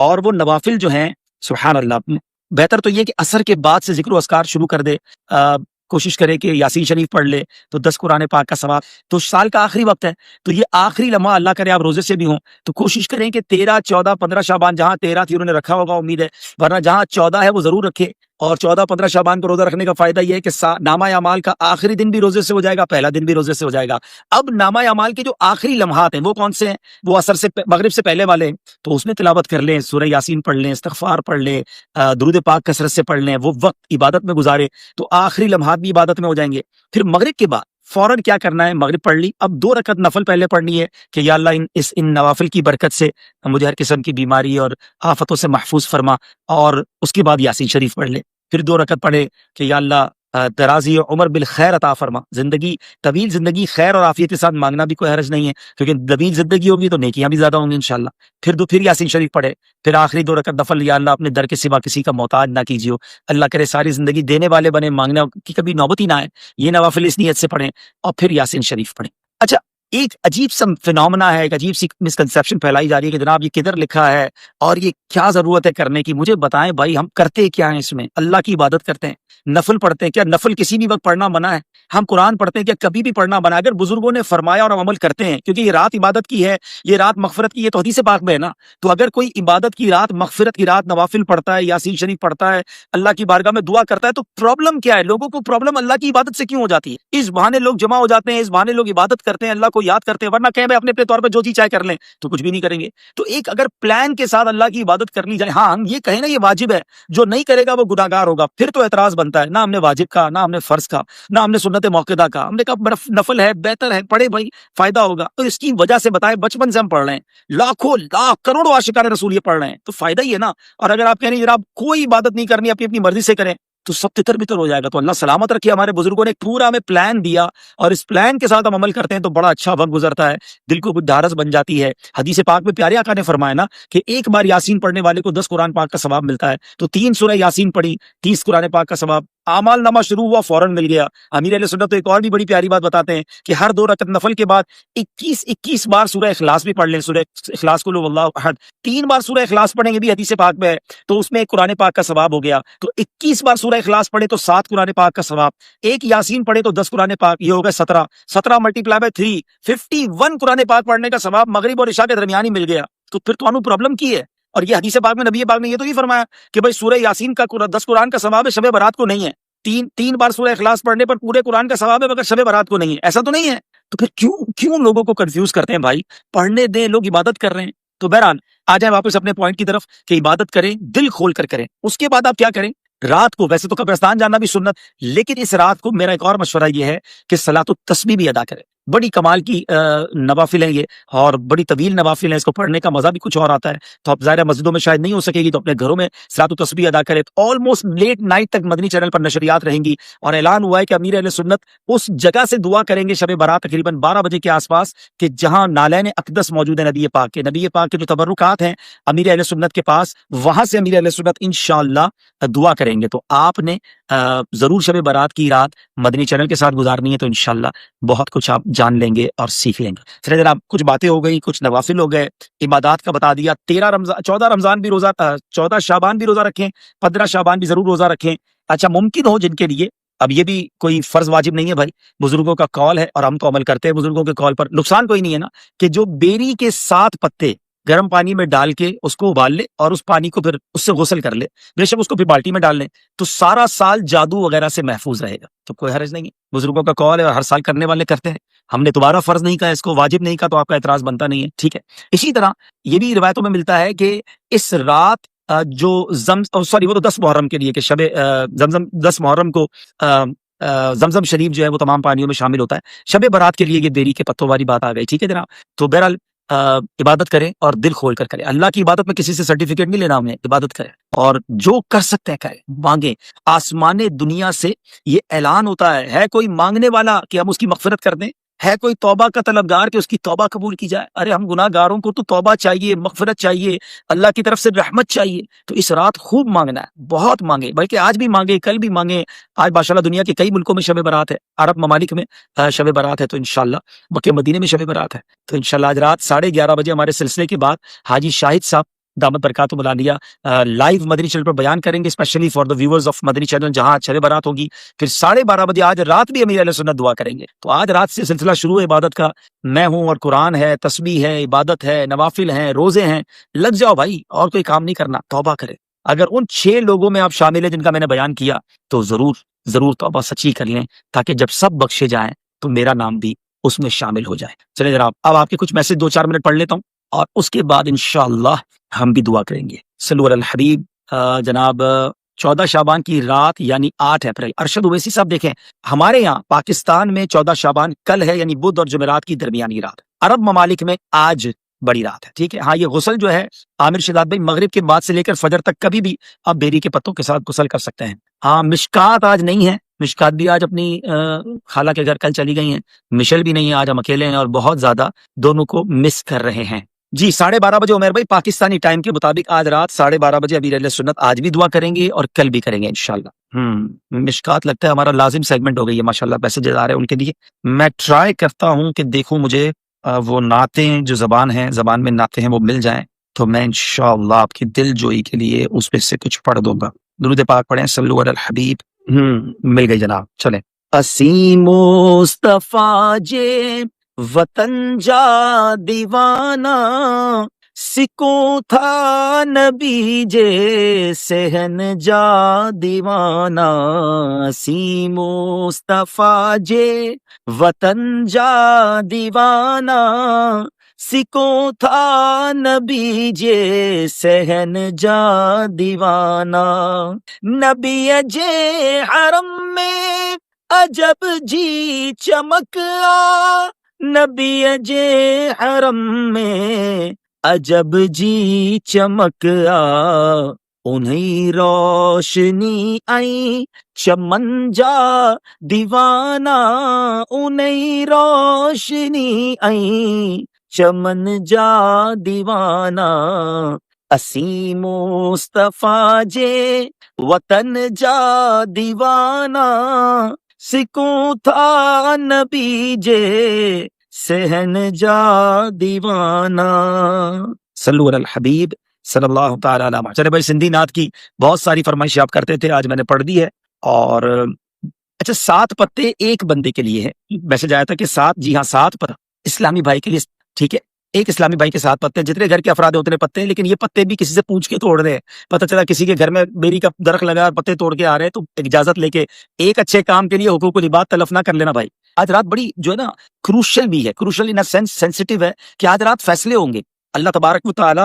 اور وہ نوافل جو ہیں سبحان اللہ، بہتر تو یہ کہ عصر کے بعد سے ذکر و اذکار شروع کر دے، کوشش کرے کہ یاسین شریف پڑھ لے تو 10 قرآن پاک کا ثواب. تو سال کا آخری وقت ہے، تو یہ آخری لمحہ اللہ کرے آپ روزے سے بھی ہوں تو کوشش کریں کہ 13 14 15 شعبان، جہاں 13 تھی انہوں نے رکھا ہوگا امید ہے، ورنہ جہاں 14 ہے وہ ضرور رکھے. اور 14 15 شعبان کو روزہ رکھنے کا فائدہ یہ ہے کہ نامہ اعمال کا آخری دن بھی روزے سے ہو جائے گا، پہلا دن بھی روزے سے ہو جائے گا. اب نامہ اعمال کے جو آخری لمحات ہیں وہ کون سے ہیں؟ وہ عصر سے مغرب سے پہلے والے ہیں، تو اس میں تلاوت کر لیں، سورہ یاسین پڑھ لیں، استغفار پڑھ لیں، درود پاک کثرت سے پڑھ لیں، وہ وقت عبادت میں گزارے تو آخری لمحات بھی عبادت میں ہو جائیں گے. پھر مغرب کے بعد فوراً کیا کرنا ہے؟ مغرب پڑھ لی، اب 2 رکعت نفل پہلے پڑھنی ہے کہ یا اللہ ان نوافل کی برکت سے مجھے ہر قسم کی بیماری اور آفتوں سے محفوظ فرما، اور اس کے بعد یاسین شریف پڑھ لے. پھر 2 رکعت پڑھے کہ یا اللہ درازی عمر بالخیر عطا فرما، زندگی طویل زندگی خیر اور عافیت کے ساتھ مانگنا بھی کوئی حرج نہیں ہے، کیونکہ طویل زندگی ہوگی تو نیکیاں بھی زیادہ ہوں گی انشاءاللہ. پھر یاسین شریف پڑھے، پھر آخری 2 رکعت نفل، یا اللہ اپنے در کے سوا کسی کا محتاج نہ کیجیے، اللہ کرے ساری زندگی دینے والے بنے، مانگنے کی کبھی نوبت ہی نہ آئے. یہ نوافل اس نیت سے پڑھیں اور پھر یاسین شریف پڑھیں. اچھا، ایک عجیب سا فینومنا ہے، ایک عجیب سی مسکنسیپشن پھیلائی جا رہی ہے کہ جناب یہ کدھر لکھا ہے اور یہ کیا ضرورت ہے کرنے کی؟ مجھے بتائیں بھائی، ہم کرتے کیا ہیں اس میں؟ اللہ کی عبادت کرتے ہیں، نفل پڑھتے ہیں، کیا نفل کسی بھی وقت پڑھنا منع ہے؟ ہم قرآن پڑھتے ہیں، کیا کبھی بھی پڑھنا منع ہے؟ اگر بزرگوں نے فرمایا اور ہم عمل کرتے ہیں، کیونکہ یہ رات عبادت کی ہے، یہ رات مغفرت کی ہے، تو حدیث پاک میں ہے نا. تو اگر کوئی عبادت کی رات، مغفرت کی رات نوافل پڑھتا ہے، یاسین شریف پڑھتا ہے، اللہ کی بارگاہ میں دعا کرتا ہے، تو پرابلم کیا ہے؟ لوگوں کو پرابلم اللہ کی عبادت سے کیوں ہو جاتی ہے؟ اس بہانے لوگ جمع ہو جاتے ہیں، اس بہانے لوگ عبادت کرتے ہیں، اللہ کو یاد کرتے ہیں، ورنہ کہیں بھائی اپنے طور پہ جو جی چاہے کر لیں تو کچھ بھی نہیں کریں گے. تو ایک اگر پلان کے ساتھ اللہ کی عبادت کر لی جائے، ہاں ہم یہ کہیں نا یہ واجب ہے، جو نہیں کرے گا وہ گناہگار ہوگا، پھر تو اعتراض بنتا ہے. نہ ہم نے واجب کا، نہ ہم نے فرض کا، نہ ہم نے سنت موقدہ کا، ہم نے کہا نفل ہے، بہتر ہے، پڑھے بھائی، فائدہ ہوگا. تو اس کی وجہ سے بتائے، بچپن سے ہم پڑھ رہے ہیں، لاکھوں لاکھ کروڑوں عاشقان رسول یہ پڑھ رہے ہیں، تو فائدہ ہی ہے نا. اور اگر آپ کہہ رہے ہیں جناب کوئی عبادت نہیں کرنی، اپنی مرضی سے کریں، تو سب تتر بتر ہو جائے گا. تو اللہ سلامت رکھے، ہمارے بزرگوں نے پورا ہمیں پلان دیا اور اس پلان کے ساتھ ہم عمل کرتے ہیں تو بڑا اچھا وقت گزرتا ہے، دل کو ڈھارس بن جاتی ہے. حدیث پاک میں پیارے آقا نے فرمایا نا کہ ایک بار یاسین پڑھنے والے کو 10 قرآن پاک کا ثواب ملتا ہے. تو 3 سورہ یاسین پڑھی، 30 قرآن پاک کا ثواب. اعمال نامہ شروع ہوا، فوراً مل گیا. امیر اہل سنت تو ایک اور بھی بڑی پیاری بات بتاتے ہیں کہ ہر 2 رکعت نفل کے بعد 21 بار سورہ اخلاص بھی پڑھ لیں. سورہ اخلاص کو اللہ احد 3 بار سورہ اخلاص پڑھیں گے بھی حدیث پاک میں ہے، تو اس میں ایک قرآن پاک کا ثواب ہو گیا. تو 21 بار سورہ اخلاص پڑھے تو 7 قرآن پاک کا ثواب، ایک یاسین پڑھے تو 10 قرآن پاک، یہ ہو گئے 17 ملٹیپلائی بائی 3 51 قرآن پاک پڑھنے کا ثواب مغرب اور عشاء کے درمیان ہی مل گیا. تو پھر تو انہوں پرابلم کی ہے. اور یہ حدیث پاک میں نبی پاک نے یہ تو نہیں فرمایا کہ بھائی سورہ یاسین کا 10 قرآن کا ثواب ہے، شب برات کو نہیں ہے. تین بار سورہ اخلاص پڑھنے پر پورے قرآن کا ثواب ہے، مگر شب برات کو نہیں ہے، ایسا تو نہیں ہے. تو پھر کیوں لوگوں کو کنفیوز کرتے ہیں بھائی؟ پڑھنے دیں، لوگ عبادت کر رہے ہیں. تو بہرحال آ جائیں واپس اپنے پوائنٹ کی طرف کہ عبادت کریں، دل کھول کر کریں. اس کے بعد آپ کیا کریں؟ رات کو ویسے تو قبرستان جانا بھی سنت، لیکن اس رات کو میرا ایک اور مشورہ یہ ہے کہ صلاۃ التسبیح بھی ادا کریں. بڑی کمال کی نوافل ہیں یہ، اور بڑی طویل نوافل ہیں، اس کو پڑھنے کا مزہ بھی کچھ اور آتا ہے. تو اب ظاہر مسجدوں میں شاید نہیں ہو سکے گی، تو اپنے گھروں میں صلاۃ التسبیح ادا کریں. آلموسٹ لیٹ نائٹ تک مدنی چینل پر نشریات رہیں گی، اور اعلان ہوا ہے کہ امیر اہل سنت اس جگہ سے دعا کریں گے شب برات تقریباً 12 بجے کے آس پاس، کہ جہاں نالین اقدس موجود ہے نبی پاک کے جو تبرکات ہیں امیر اہل سنت کے پاس، وہاں سے امیر اہل سنت انشاءاللہ دعا کریں گے. تو آپ نے ضرور شب برات کی رات مدنی چینل کے ساتھ گزارنی ہے، تو انشاءاللہ بہت کچھ آپ جان لیں گے اور سیکھ لیں گے. چلے جناب، کچھ باتیں ہو گئی، کچھ نوافل ہو گئے، عبادات کا بتا دیا. 14 رمضان بھی روزہ، 14 شعبان بھی روزہ رکھیں، 15 شعبان بھی ضرور روزہ رکھیں. اچھا، ممکن ہو جن کے لیے، اب یہ بھی کوئی فرض واجب نہیں ہے بھائی، بزرگوں کا قول ہے اور ہم تو عمل کرتے ہیں بزرگوں کے قول پر، نقصان کوئی نہیں ہے نا، کہ جو بیری کے 7 پتے گرم پانی میں ڈال کے اس کو ابال لے اور اس پانی کو پھر اس سے غسل کر لے، بے شک اس کو پھر بالٹی میں ڈال لیں، تو سارا سال جادو وغیرہ سے محفوظ رہے گا. تو کوئی حرج نہیں ہے، بزرگوں کا قول ہے اور ہر سال کرنے والے کرتے ہیں. ہم نے دوبارہ فرض نہیں کہا، اس کو واجب نہیں کہا، تو آپ کا اعتراض بنتا نہیں ہے، ٹھیک ہے. اسی طرح یہ بھی روایتوں میں ملتا ہے کہ اس رات جو وہ تو 10 محرم کے لیے کہ شب زمزم 10 محرم کو زمزم شریف جو ہے وہ تمام پانیوں میں شامل ہوتا ہے. شب برات کے لیے یہ بیری کے پتوں والی بات آ گئی، ٹھیک ہے جناب. تو بہرحال عبادت کریں اور دل کھول کر کریں. اللہ کی عبادت میں کسی سے سرٹیفکیٹ نہیں لینا، ہم نے عبادت کریں اور جو کر سکتے ہیں کریں، مانگیں. آسمان دنیا سے یہ اعلان ہوتا ہے کوئی مانگنے والا کہ ہم اس کی مغفرت کر دیں؟ ہے کوئی توبہ کا طلبگار کہ اس کی توبہ قبول کی جائے؟ ارے ہم گناہ گاروں کو تو توبہ چاہیے، مغفرت چاہیے، اللہ کی طرف سے رحمت چاہیے. تو اس رات خوب مانگنا ہے، بہت مانگے، بلکہ آج بھی مانگے، کل بھی مانگے. آج ماشاءاللہ دنیا کے کئی ملکوں میں شب برات ہے، عرب ممالک میں شب برات ہے، تو انشاءاللہ مکہ مدینے میں شب برات ہے. تو انشاءاللہ آج رات 11:30 بجے ہمارے سلسلے کے بعد حاجی شاہد صاحب دامت برکات بلا لیا لائیو مدنی چینل پر بیان کریں گے specially for the viewers of Madani channel, جہاں شب برات ہوگی. پھر 12:30 بجے آج رات بھی امیر علیہ سنت دعا کریں گے. تو آج رات سے سلسلہ شروع ہے عبادت کا. میں ہوں اور قرآن ہے، تسبیح ہے، عبادت ہے، نوافل ہیں، روزے ہیں. لگ جاؤ بھائی، اور کوئی کام نہیں کرنا. توبہ کرے. اگر ان 6 لوگوں میں آپ شامل ہیں جن کا میں نے بیان کیا تو ضرور توبہ سچی کر لیں، تاکہ جب سب بخشے جائیں تو میرا نام بھی اس میں شامل ہو جائے. چلیں جناب، اب آپ کے کچھ میسج 2-4 منٹ پڑھ لیتا ہوں اور اس کے بعد انشاءاللہ ہم بھی دعا کریں گے. صلو علی الحبیب. جناب 14 شعبان کی رات یعنی 8 اپریل. ارشد اویسی صاحب دیکھیں، ہمارے یہاں پاکستان میں 14 شعبان کل ہے، یعنی بدھ اور جمعرات کی درمیانی رات. عرب ممالک میں آج بڑی رات ہے. ٹھیک ہے. ہاں، یہ غسل جو ہے عامر شداد بھائی مغرب کے بعد سے لے کر فجر تک کبھی بھی آپ بیری کے پتوں کے ساتھ غسل کر سکتے ہیں. ہاں، مشکات آج نہیں ہے. مشکات بھی آج اپنی خالہ کے گھر کل چلی گئی ہیں. مشل بھی نہیں ہے. آج ہم اکیلے ہیں اور بہت زیادہ دونوں کو مس کر رہے ہیں. جی 12:30 بجے عمر بھائی پاکستانی ٹائم کے مطابق آج رات 12:30 بجے امیر اہل سنت آج بھی دعا کریں گے اور کل بھی کریں گے انشاءاللہ. مشکات لگتا ہے ہمارا لازم سیگمنٹ ہو گئی ہے. ماشاءاللہ میسیجز آ رہے ہیں ان کے لیے. میں ٹرائی کرتا ہوں کہ دیکھوں مجھے وہ نعتیں جو زبان میں نعتیں ہیں وہ مل جائیں تو میں انشاءاللہ آپ کی دل جوئی کے لیے اس میں سے کچھ پڑھ دوں گا. درود پاک پڑھیں. صلو علی الحبیب. مل گئی جناب. چلیں. اسیم مصطفیٰ جے وطن جا دیوانہ، سکوں تھا نبی جے سہن جا دیوانہ. اسیم مصطفیٰ جے وطن جا دیوانہ، سکوں تھا نبی جے سہن جا دیوانہ. نبی جے حرم میں عجب جی چمک آ، نبی جے حرم میں عجب جی چمک آ. انہیں روشنی آئی چمن جا دیوانہ، انہیں روشنی آئی چمن جا دیوانہ. اسیم مصطفیٰ جے وطن جا دیوانہ، سکوں تھا نبی جے سہن جا دیوانہ. صلو علی الحبیب صلی اللہ تعالی علیہ وسلم. چلے بھائی، سندھی نعت کی بہت ساری فرمائشیں آپ کرتے تھے، آج میں نے پڑھ دی ہے. اور اچھا 7 پتے ایک بندے کے لیے ہے. میسج آیا تھا کہ 7، جی ہاں 7 پر اسلامی بھائی کے لیے. ٹھیک ہے، ایک اسلامی بھائی کے 7 پتے. جتنے گھر کے افراد ہیں اتنے پتے ہیں، لیکن یہ پتے بھی کسی سے پوچھ کے توڑ رہے ہیں. پتہ چلا کسی کے گھر میں بیری کا درخت لگا اور پتے توڑ کے آ رہے ہیں، تو اجازت لے کے ایک اچھے کام کے لیے حقوق العباد تلف نہ کر لینا بھائی. آج رات بڑی جو ہے نا کروشل بھی ہے، کروشل ان سینس سینسٹیو ہے کہ آج رات فیصلے ہوں گے. اللہ تبارک و تعالی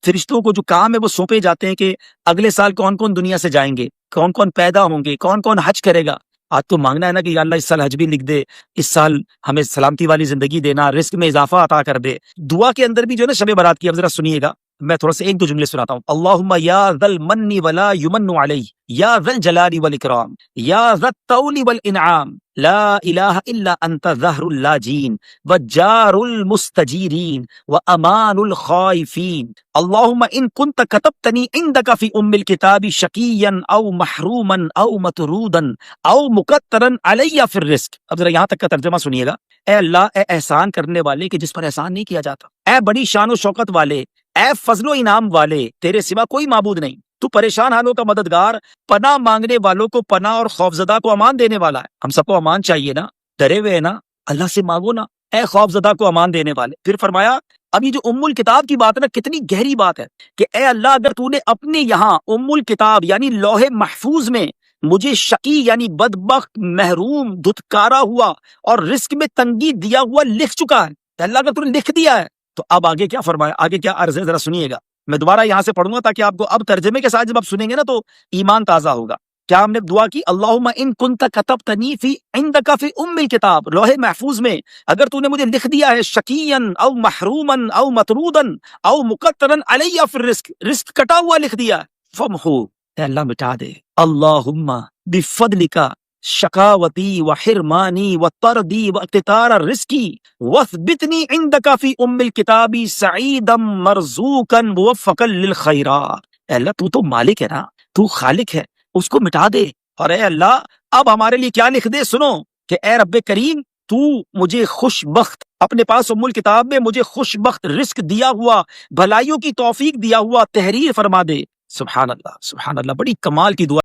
فرشتوں کو جو کام ہے وہ سونپے جاتے ہیں کہ اگلے سال کون کون دنیا سے جائیں گے، کون کون پیدا ہوں گے، کون کون حج کرے گا. آج تو مانگنا ہے نا کہ یا اللہ اس سال حج بھی لکھ دے، اس سال ہمیں سلامتی والی زندگی دینا، رزق میں اضافہ عطا کر دے. دعا کے اندر بھی جو ہے نا شب برات کی، اب ذرا سنیے گا، میں تھوڑا سا 1-2 جملے سناتا ہوں. اللہم یا ذا المن ولا یمن علی، یا ذا الجلال والاکرام، یا ذا الطول والانعام، لا الہ الا انت ظہر اللاجین وجار المستجیرین وامان الخائفین. اللہم ان کنت کتبتنی عندک فی ام الکتاب شقیا او محروما او مطرودا او مقترا علی فی الرزق. اب ذرا یہاں تک کا ترجمہ سنیے گا. اے اللہ، اے احسان کرنے والے کہ جس پر احسان نہیں کیا جاتا، اے بڑی شان و شوکت والے، اے فضل و انعام والے، تیرے سوا کوئی معبود نہیں. تو پریشان حالوں کا مددگار، پناہ مانگنے والوں کو پناہ اور خوفزدہ کو امان دینے والا ہے. ہم سب کو امان چاہیے نا، ڈرے ہوئے نا، اللہ سے مانگو نا، اے خوفزدہ کو امان دینے والے. پھر فرمایا اب یہ جو ام الکتاب کی بات ہے نا، کتنی گہری بات ہے کہ اے اللہ اگر تو نے اپنے یہاں ام الکتاب یعنی لوح محفوظ میں مجھے شقی یعنی بدبخت، محروم، دھتکارا ہوا اور رزق میں تنگی دیا ہوا لکھ چکا ہے، اللہ اگر تو نے لکھ دیا ہے تو اب آگے کیا فرمایا، آگے کیا عرض ہے، ذرا سنیے گا. میں دوبارہ یہاں سے پڑھوں گا تاکہ آپ کو اب ترجمے کے ساتھ جب آپ سنیں گے نا تو ایمان تازہ ہوگا. کیا ہم نے دعا کی، اللہم ان کنت کتبتنی فی عندک فی ام الکتاب، لوح محفوظ میں اگر تو نے مجھے لکھ دیا ہے شقیا او محروما او مطرودا او مقترا علی فی الرزق، رزق کٹا ہوا لکھ دیا ہے، فمحو، اے اللہ مٹا دے. اللہم بفضلک شقاوتی و حرمانی و طردی و اقتطار رزقی واثبتنی عندک فی ام الکتاب سعیدا مرزوقا موفقا للخیرات. اے اللہ تو مالک ہے نا، تو خالق ہے، اس کو مٹا دے. اور اے اللہ اب ہمارے لیے کیا لکھ دے، سنو کہ اے رب کریم تو مجھے خوش بخت اپنے پاس ام الکتاب میں مجھے خوش بخت رزق دیا ہوا، بھلائیوں کی توفیق دیا ہوا تحریر فرما دے۔ سبحان اللہ، بڑی کمال کی دعا۔